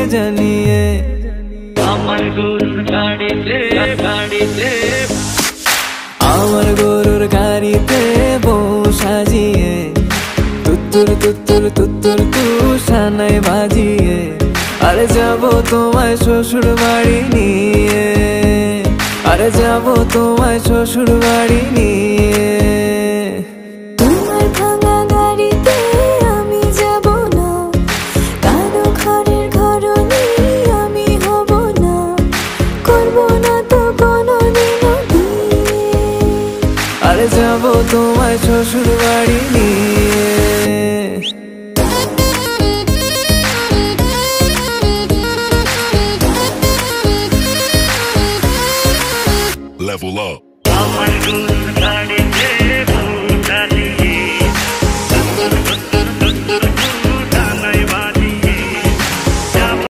জানিয়ে আমার গরুর গাড়িতে আমার গরুর গাড়িতে বউ সাজিয়ে তুত্তুর তুত্তুর তুত্তুর তুষানায় বাজিয়ে আরে যাবো তোমায় শ্বশুর বাড়ি নিয়ে আরে যাবো তোমায় শ্বশুর বাড়ি নিয়ে তোমার ভাঙা গাড়িতে আমি যাব না, কারো ঘরের ঘরনি আমি হব না, করব না তো কোনোদিনও বিয়ে। আরে যাবো তোমায় শ্বশুর বাড়ি